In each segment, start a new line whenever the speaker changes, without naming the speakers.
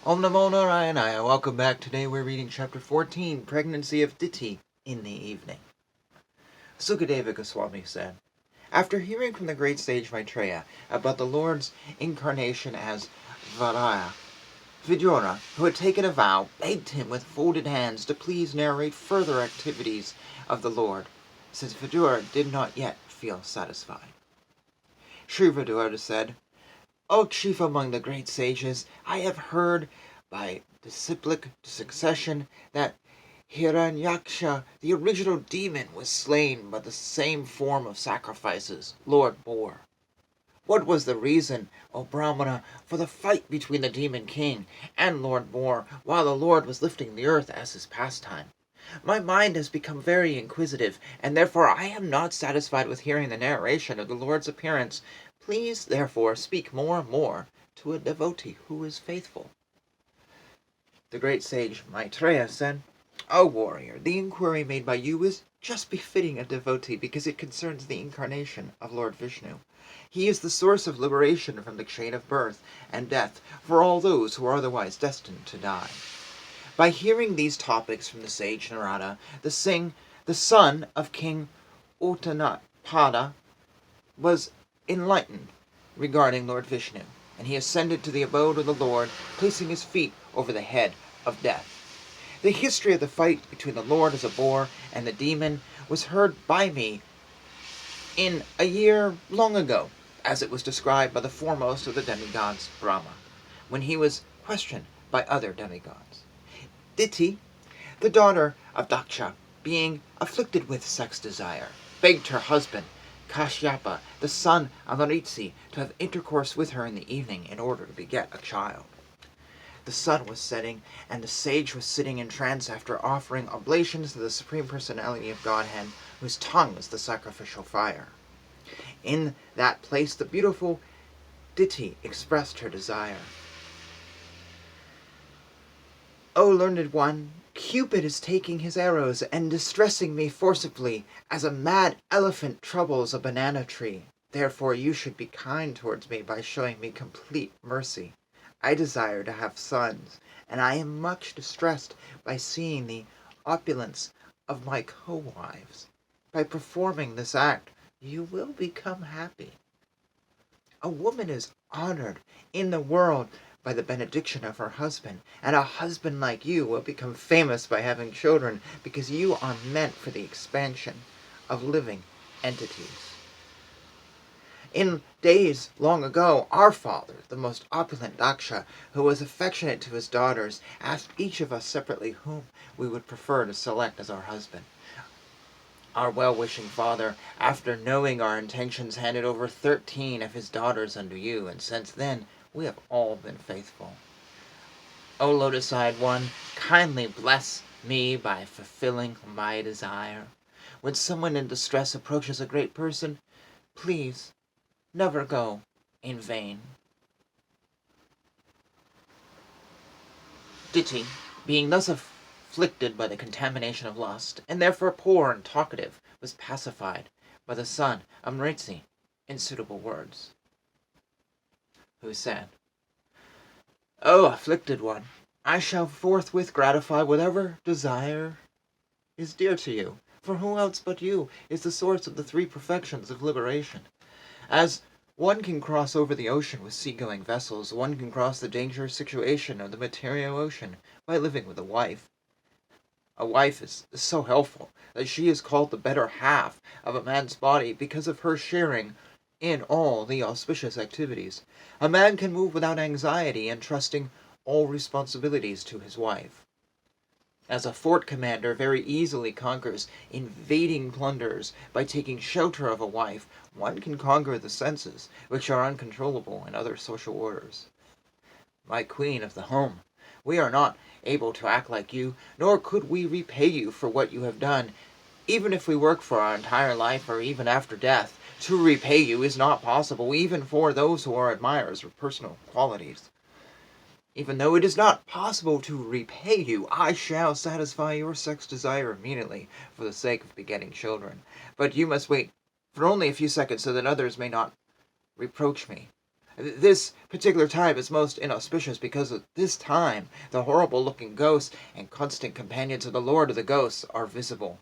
Om Namo Narayana. Welcome back. Today we're reading chapter 14, Pregnancy of Diti, in the evening. Sukadeva Goswami said, after hearing from the great sage Maitreya about the Lord's incarnation as Varaya, Vidura, who had taken a vow, begged him with folded hands to please narrate further activities of the Lord, since Vidura did not yet feel satisfied. Sri Vidura said, O chief among the great sages, I have heard by disciplic succession that Hiranyaksha, the original demon, was slain by the same form of sacrifices, Lord Boar. What was the reason, O Brahmana, for the fight between the demon king and Lord Boar while the Lord was lifting the earth as his pastime? My mind has become very inquisitive, and therefore I am not satisfied with hearing the narration of the Lord's appearance. Please, therefore, speak more to a devotee who is faithful. The great sage Maitreya said, O warrior, the inquiry made by you is just befitting a devotee because it concerns the incarnation of Lord Vishnu. He is the source of liberation from the chain of birth and death for all those who are otherwise destined to die. By hearing these topics from the sage Narada, the son of King Uttanapada, was enlightened regarding Lord Vishnu, and he ascended to the abode of the Lord, placing his feet over the head of death. The history of the fight between the Lord as a boar and the demon was heard by me in a year long ago, as it was described by the foremost of the demigods, Brahma, when he was questioned by other demigods. Diti, the daughter of Daksha, being afflicted with sex desire, begged her husband, Kashyapa, the son of Maritsi, to have intercourse with her in the evening in order to beget a child. The sun was setting, and the sage was sitting in trance after offering oblations to the Supreme Personality of Godhead, whose tongue was the sacrificial fire. In that place the beautiful Diti expressed her desire. O learned one, Cupid is taking his arrows and distressing me forcibly, as a mad elephant troubles a banana tree. Therefore you should be kind towards me by showing me complete mercy. I desire to have sons, and I am much distressed by seeing the opulence of my co-wives. By performing this act, you will become happy. A woman is honored in the world by the benediction of her husband, and a husband like you will become famous by having children, because you are meant for the expansion of living entities. In days long ago, our father, the most opulent Daksha, who was affectionate to his daughters, asked each of us separately whom we would prefer to select as our husband. Our well-wishing father, after knowing our intentions, handed over 13 of his daughters unto you, and since then we have all been faithful. O lotus-eyed one, kindly bless me by fulfilling my desire. When someone in distress approaches a great person, please never go in vain. Diti, being thus afflicted by the contamination of lust, and therefore poor and talkative, was pacified by the son of Maritsi in suitable words, who said, O afflicted one, I shall forthwith gratify whatever desire is dear to you, for who else but you is the source of the three perfections of liberation? As one can cross over the ocean with sea-going vessels, one can cross the dangerous situation of the material ocean by living with a wife. A wife is so helpful that she is called the better half of a man's body because of her sharing in all the auspicious activities. A man can move without anxiety, entrusting all responsibilities to his wife. As a fort commander very easily conquers invading plunderers by taking shelter of a wife, one can conquer the senses, which are uncontrollable in other social orders. My queen of the home, we are not able to act like you, nor could we repay you for what you have done. Even if we work for our entire life, or even after death, to repay you is not possible, even for those who are admirers of personal qualities. Even though it is not possible to repay you, I shall satisfy your sex desire immediately, for the sake of begetting children. But you must wait for only a few seconds, so that others may not reproach me. This particular time is most inauspicious because at this time the horrible-looking ghosts and constant companions of the Lord of the Ghosts are visible.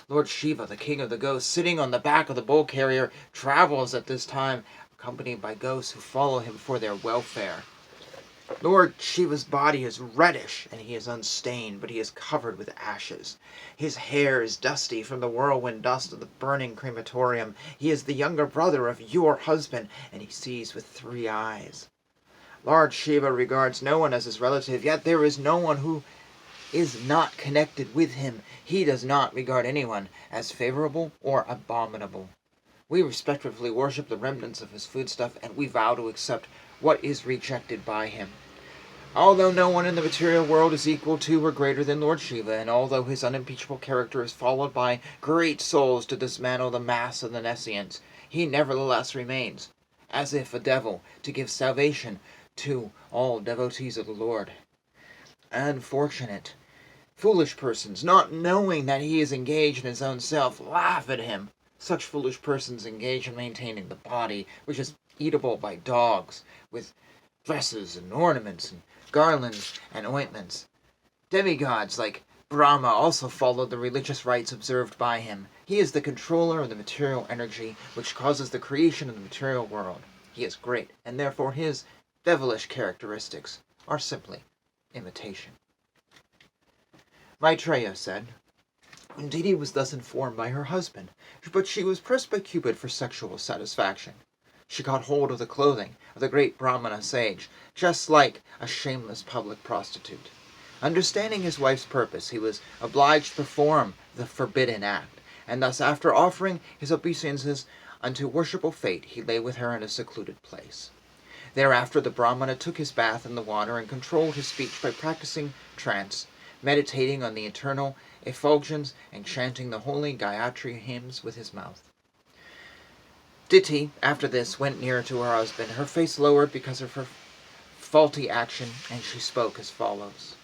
Lord Shiva, the king of the ghosts, sitting on the back of the bull carrier, travels at this time, accompanied by ghosts who follow him for their welfare. Lord Shiva's body is reddish, and he is unstained, but he is covered with ashes. His hair is dusty from the whirlwind dust of the burning crematorium. He is the younger brother of your husband, and he sees with 3 eyes. Lord Shiva regards no one as his relative, yet there is no one who is not connected with him. He does not regard anyone as favorable or abominable. We respectfully worship the remnants of his foodstuff, and we vow to accept what is rejected by him. Although no one in the material world is equal to or greater than Lord Shiva, and although his unimpeachable character is followed by great souls to dismantle the mass of the Nescients, he nevertheless remains, as if a devil, to give salvation to all devotees of the Lord. Unfortunate, foolish persons, not knowing that he is engaged in his own self, laugh at him. Such foolish persons engage in maintaining the body, which is eatable by dogs, with dresses and ornaments and garlands and ointments. Demigods like Brahma also follow the religious rites observed by him. He is the controller of the material energy which causes the creation of the material world. He is great, and therefore his devilish characteristics are simply imitation. Maitreya said, Diti was thus informed by her husband, but she was pressed by Cupid for sexual satisfaction. She caught hold of the clothing of the great Brahmana sage, just like a shameless public prostitute. Understanding his wife's purpose, he was obliged to perform the forbidden act, and thus after offering his obeisances unto worshipful fate, he lay with her in a secluded place. Thereafter the Brahmana took his bath in the water and controlled his speech by practicing trance, meditating on the eternal effulgence and chanting the holy Gayatri hymns with his mouth. Diti, after this, went nearer to her husband, her face lowered because of her faulty action, and she spoke as follows.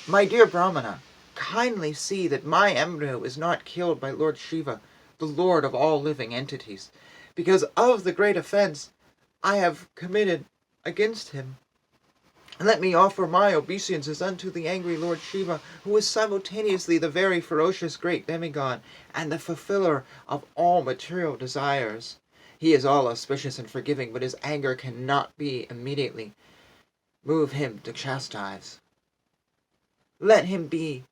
My dear Brahmana, kindly see that my embryo is not killed by Lord Shiva, the Lord of all living entities, because of the great offense I have committed against him. And let me offer my obeisances unto the angry Lord Shiva, who is simultaneously the very ferocious great demigod, and the fulfiller of all material desires. He is all auspicious and forgiving, but his anger cannot be immediately move him to chastise. Let him be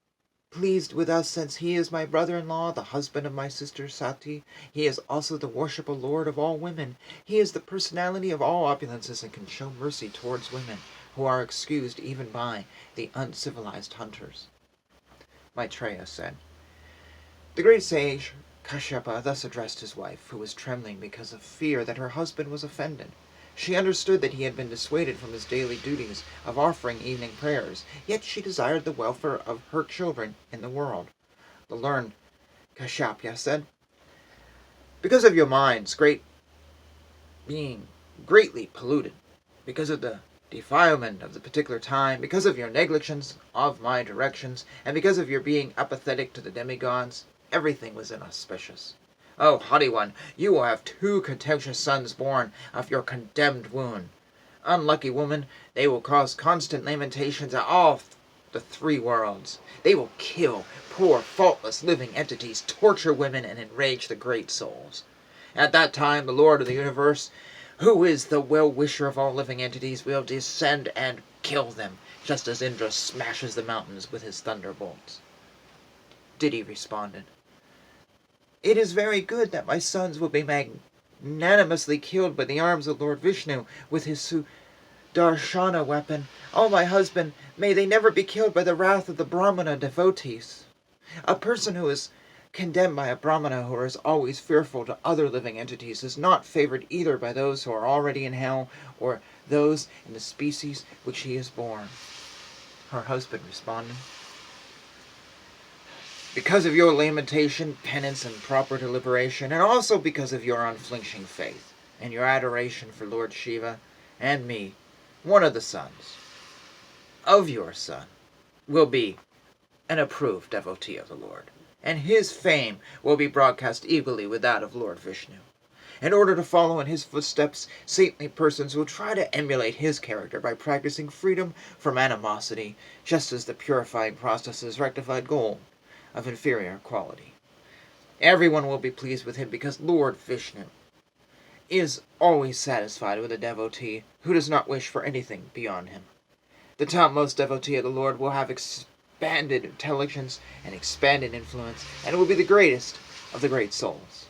pleased with us, since he is my brother-in-law, the husband of my sister Sati. He is also the worshipful lord of all women. He is the personality of all opulences and can show mercy towards women, who are excused even by the uncivilized hunters. Maitreya said, The great sage Kashyapa thus addressed his wife, who was trembling because of fear that her husband was offended. She understood that he had been dissuaded from his daily duties of offering evening prayers, yet she desired the welfare of her children in the world. The learned Kashyapa said, Because of your minds being greatly polluted, because of the defilement of the particular time, because of your negligence of my directions, and because of your being apathetic to the demigods, everything was inauspicious. O haughty one, you will have 2 contentious sons born of your condemned womb. Unlucky woman, they will cause constant lamentations at all the 3 worlds. They will kill poor, faultless living entities, torture women, and enrage the great souls. At that time, the Lord of the universe, who is the well-wisher of all living entities, will descend and kill them, just as Indra smashes the mountains with his thunderbolts. Diti responded, It is very good that my sons will be magnanimously killed by the arms of Lord Vishnu with his Sudarshana weapon. O my husband, may they never be killed by the wrath of the Brahmana devotees. A person who is condemned by a Brahmana who is always fearful to other living entities is not favored either by those who are already in hell or those in the species which he is born. Her husband responded, Because of your lamentation, penance, and proper deliberation, and also because of your unflinching faith and your adoration for Lord Shiva and me, one of the sons of your son will be an approved devotee of the Lord, and his fame will be broadcast equally with that of Lord Vishnu. In order to follow in his footsteps, saintly persons will try to emulate his character by practicing freedom from animosity, just as the purifying processes rectified gold of inferior quality. Everyone will be pleased with him because Lord Vishnu is always satisfied with a devotee who does not wish for anything beyond him. The topmost devotee of the Lord will have expanded intelligence and expanded influence, and will be the greatest of the great souls.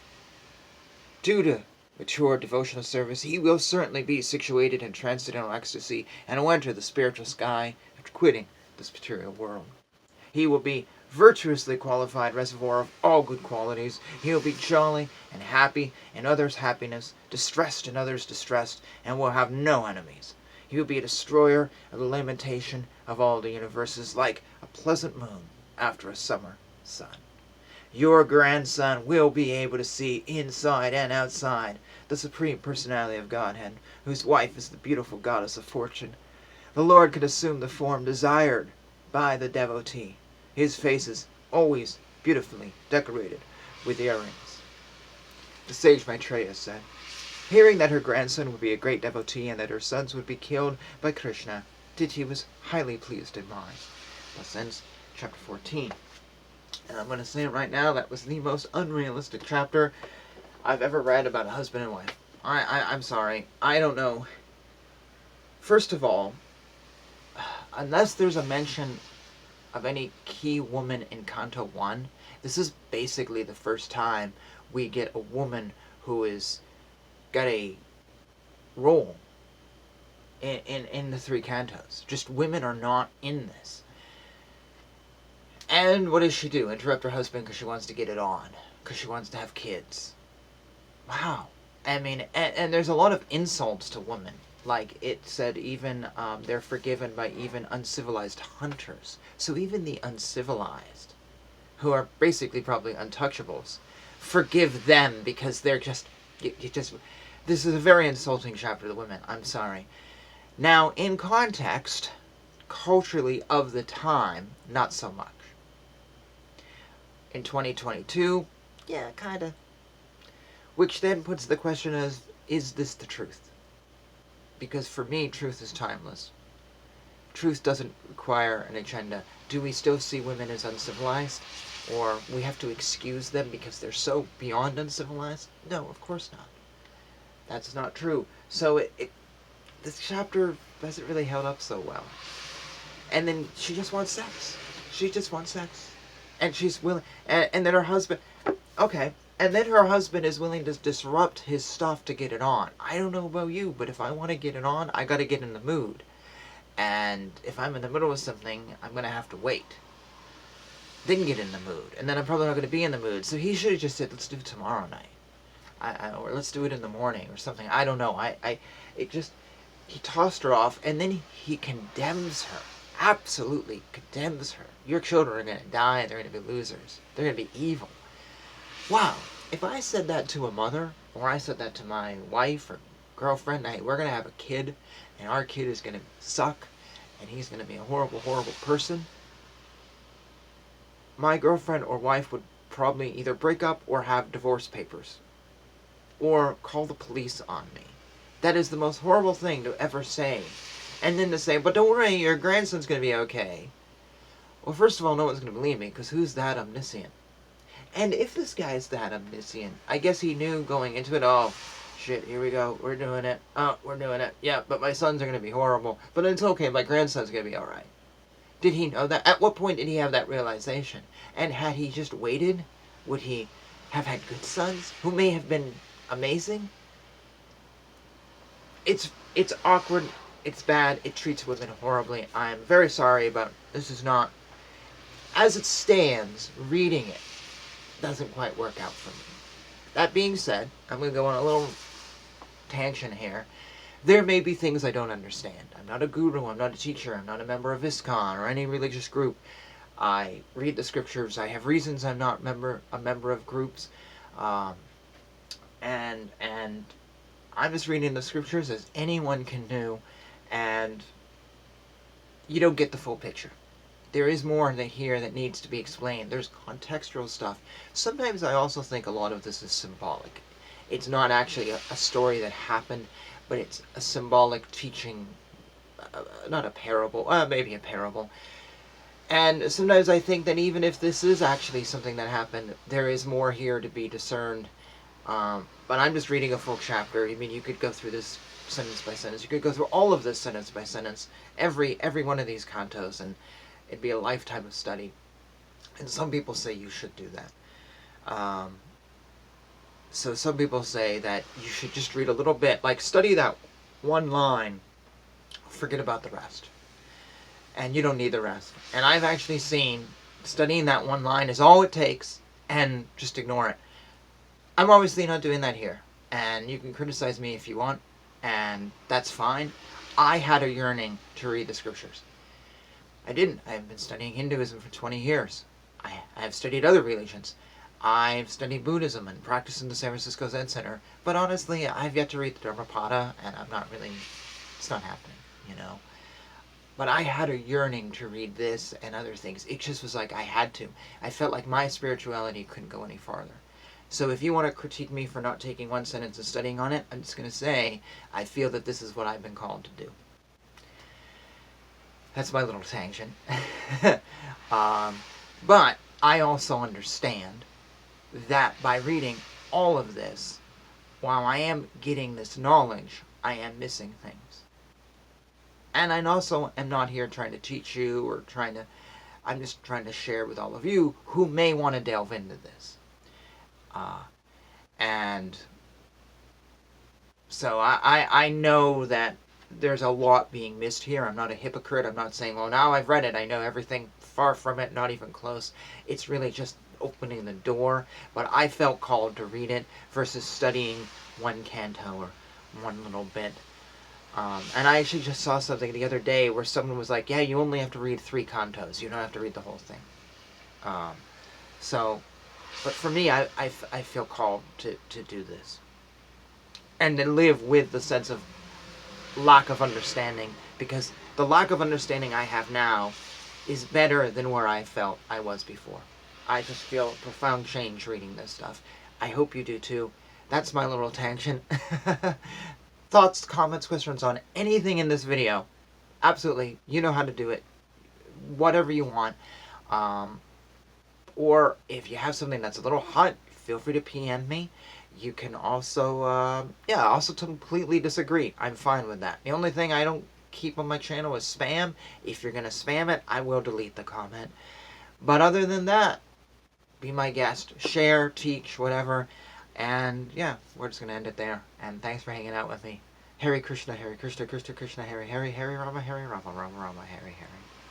Due to mature devotional service, he will certainly be situated in transcendental ecstasy and will enter the spiritual sky after quitting this material world. He will be virtuously qualified reservoir of all good qualities. He will be jolly and happy in others' happiness, distressed in others' distressed, and will have no enemies. He will be a destroyer of the lamentation of all the universes, like a pleasant moon after a summer sun. Your grandson will be able to see inside and outside the Supreme Personality of Godhead, whose wife is the beautiful goddess of fortune. The Lord can assume the form desired by the devotee. His face is always beautifully decorated with earrings. The sage Maitreya said, hearing that her grandson would be a great devotee and that her sons would be killed by Krishna, Diti was highly pleased in mind. Thus ends chapter 14. And I'm going to say it right now, that was the most unrealistic chapter I've ever read about a husband and wife. I'm sorry. I don't know. First of all, unless there's a mention of any key woman in Canto 1, this is basically the first time we get a woman who is got a role in the three cantos. Just women are not in this. And what does she do? Interrupt her husband because she wants to get it on. Because she wants to have kids. Wow. I mean, and there's a lot of insults to women. Like it said, even they're forgiven by even uncivilized hunters. So even the uncivilized, who are basically probably untouchables, forgive them because they're just... This is a very insulting chapter to women. I'm sorry. Now, in context, culturally of the time, not so much. In 2022, yeah, kind of. Which then puts the question as, is this the truth? Because for me, truth is timeless. Truth doesn't require an agenda. Do we still see women as uncivilized? Or we have to excuse them because they're so beyond uncivilized? No, of course not. That's not true. So this chapter hasn't really held up so well. And then she just wants sex. She just wants sex. And she's willing, and then her husband, okay, and then her husband is willing to disrupt his stuff to get it on. I don't know about you, but if I want to get it on, I got to get in the mood. And if I'm in the middle of something, I'm going to have to wait. Then get in the mood. And then I'm probably not going to be in the mood. So he should have just said, let's do it tomorrow night. Or let's do it in the morning or something. I don't know. He tossed her off, and then he condemns her. Absolutely condemns her. Your children are going to die, and they're going to be losers. They're going to be evil. Wow. If I said that to a mother, or I said that to my wife or girlfriend, hey, we're going to have a kid, and our kid is going to suck, and he's going to be a horrible, horrible person, my girlfriend or wife would probably either break up or have divorce papers. Or call the police on me. That is the most horrible thing to ever say. And then to say, but don't worry, your grandson's going to be okay. Well, first of all, no one's going to believe me, because who's that omniscient? And if this guy's that omniscient, I guess he knew going into it, oh, shit, here we go, we're doing it, we're doing it, yeah, but my sons are going to be horrible. But it's okay, my grandson's going to be alright. Did he know that? At what point did he have that realization? And had he just waited, would he have had good sons, who may have been amazing? It's awkward. It's bad. It treats women horribly. I'm very sorry about... This is not... As it stands, reading it doesn't quite work out for me. That being said, I'm going to go on a little tangent here. There may be things I don't understand. I'm not a guru. I'm not a teacher. I'm not a member of ISKCON or any religious group. I read the scriptures. I have reasons I'm not a member of groups. And I'm just reading the scriptures as anyone can do. And you don't get the full picture. There is more here that needs to be explained. There's contextual stuff. Sometimes I also think a lot of this is symbolic. It's not actually a story that happened, but it's a symbolic teaching, not a parable, maybe a parable. And sometimes I think that even if this is actually something that happened, there is more here to be discerned. But I'm just reading a full chapter. I mean, you could go through this sentence by sentence. You could go through all of this sentence by sentence, every one of these cantos, and it'd be a lifetime of study. And some people say you should do that. So some people say that you should just read a little bit, like study that one line, forget about the rest. And you don't need the rest. And I've actually seen studying that one line is all it takes, and just ignore it. I'm obviously not doing that here. And you can criticize me if you want, and that's fine. I had a yearning to read the scriptures. I didn't. I've been studying Hinduism for 20 years. I've studied other religions. I've studied Buddhism and practiced in the San Francisco Zen Center. But honestly, I've yet to read the Prabhupada, and I'm not really, it's not happening, you know. But I had a yearning to read this and other things. It just was like I had to. I felt like my spirituality couldn't go any farther. So if you want to critique me for not taking one sentence and studying on it, I'm just going to say, I feel that this is what I've been called to do. That's my little tangent. But I also understand that by reading all of this, while I am getting this knowledge, I am missing things. And I also am not here trying to teach you or I'm just trying to share with all of you who may want to delve into this. And so I know that there's a lot being missed here. I'm not a hypocrite. I'm not saying, well, now I've read it, I know everything. Far from it, not even close. It's really just opening the door. But I felt called to read it versus studying one canto or one little bit. And I actually just saw something the other day where someone was like, yeah, you only have to read 3 cantos. You don't have to read the whole thing. But for me, I feel called to do this. And to live with the sense of lack of understanding, because the lack of understanding I have now is better than where I felt I was before. I just feel profound change reading this stuff. I hope you do too. That's my little tangent. Thoughts, comments, questions on anything in this video. Absolutely. You know how to do it. Whatever you want. Or if you have something that's a little hot, feel free to PM me. You can also, also completely disagree. I'm fine with that. The only thing I don't keep on my channel is spam. If you're going to spam it, I will delete the comment. But other than that, be my guest. Share, teach, whatever. And yeah, we're just going to end it there. And thanks for hanging out with me. Hare Krishna, Krishna, Krishna, Hare, Hare, Hare Rama, Rama, Rama, Hare, Hare.